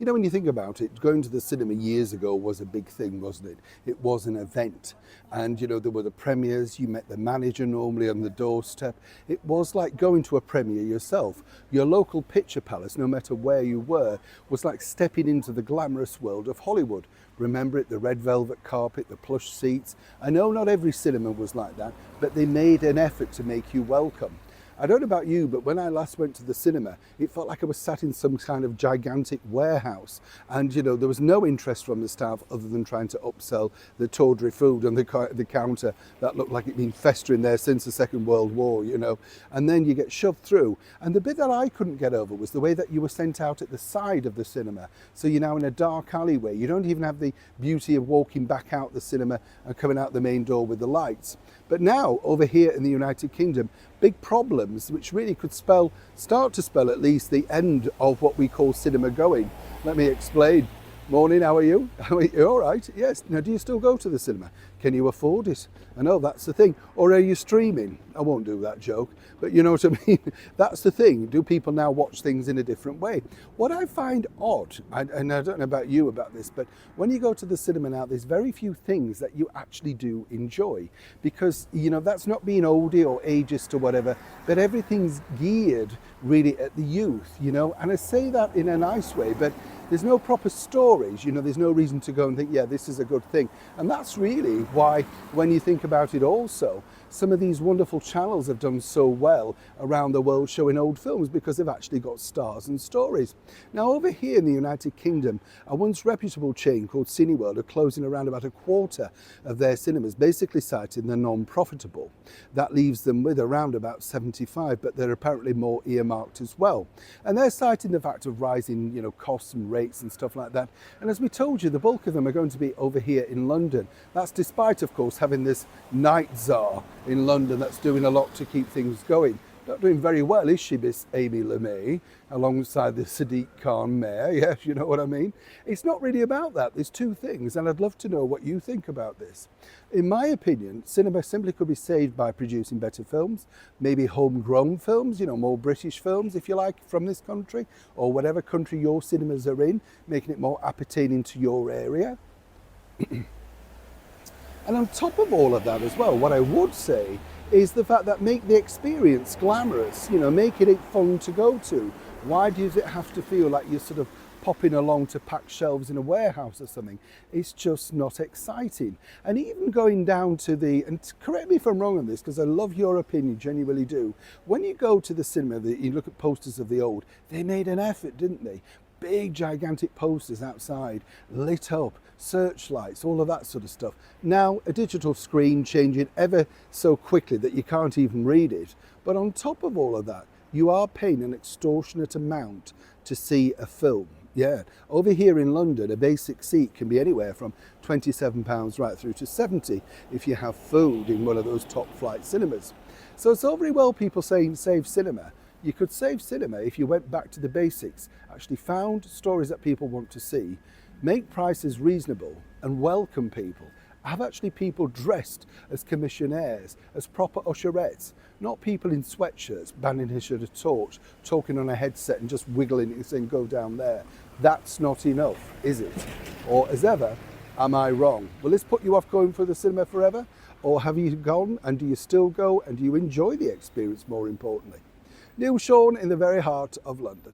You know, when you think about it, going to the cinema years ago was a big thing, wasn't it? It was an event. And, you know, there were the premieres, you met the manager normally on the doorstep. It was like going to a premiere yourself. Your local picture palace, no matter where you were, was like stepping into the glamorous world of Hollywood. Remember it, the red velvet carpet, the plush seats. I know not every cinema was like that, but they made an effort to make you welcome. I don't know about you, but when I last went to the cinema, it felt like I was sat in some kind of gigantic warehouse. And, you know, there was no interest from the staff other than trying to upsell the tawdry food on the counter that looked like it'd been festering there since the Second World War, you know. And then you get shoved through. And the bit that I couldn't get over was the way that you were sent out at the side of the cinema. So you're now in a dark alleyway. You don't even have the beauty of walking back out the cinema and coming out the main door with the lights. But now, over here in the United Kingdom, big problems which really could start to spell at least the end of what we call cinema going. Let me explain. Morning, how are you? You all right? Yes. Now, do you still go to the cinema? Can you afford it? I know that's the thing. Or are you streaming? I won't do that joke, but you know what I mean? That's the thing. Do people now watch things in a different way? What I find odd, and I don't know about you about this, but when you go to the cinema now, there's very few things that you actually do enjoy because, you know, that's not being oldie or ageist or whatever, but everything's geared really at the youth, you know, and I say that in a nice way, but there's no proper stories, you know, there's no reason to go and think, yeah, this is a good thing. And that's really why, when you think about it also, some of these wonderful channels have done so well around the world showing old films because they've actually got stars and stories. Now, over here in the United Kingdom, a once reputable chain called Cineworld are closing around about a quarter of their cinemas, basically citing the non-profitable. That leaves them with around about 75, but they're apparently more earmarked as well. And they're citing the fact of rising, you know, costs and rates and stuff like that. And as we told you, the bulk of them are going to be over here in London. That's despite, of course, having this night czar in London that's doing a lot to keep things going. Not doing very well, is she, Miss Amy LeMay, alongside the Sadiq Khan mayor? Yes, you know what I mean? It's not really about that. There's two things, and I'd love to know what you think about this. In my opinion, cinema simply could be saved by producing better films, maybe homegrown films, you know, more British films, if you like, from this country, or whatever country your cinemas are in, making it more appertaining to your area. And on top of all of that as well, what I would say is the fact that make the experience glamorous, you know, making it fun to go to. Why does it have to feel like you're sort of popping along to pack shelves in a warehouse or something? It's just not exciting. And even going down to and correct me if I'm wrong on this, because I love your opinion, genuinely do. When you go to the cinema, you look at posters of the old, they made an effort, didn't they? Big gigantic posters outside, lit up, searchlights, all of that sort of stuff. Now a digital screen changing ever so quickly that you can't even read it. But on top of all of that, you are paying an extortionate amount to see a film. Yeah, over here in London, a basic seat can be anywhere from £27 right through to 70 if you have food in one of those top flight cinemas. So it's all very well people saying save cinema. You could save cinema if you went back to the basics, actually found stories that people want to see, make prices reasonable and welcome people. Have actually people dressed as commissionaires, as proper usherettes, not people in sweatshirts brandishing a torch, talking on a headset and just wiggling it and saying, go down there. That's not enough, is it? Or as ever, am I wrong? Will this put you off going for the cinema forever? Or have you gone, and do you still go, and do you enjoy the experience more importantly? Neil Sean in the very heart of London.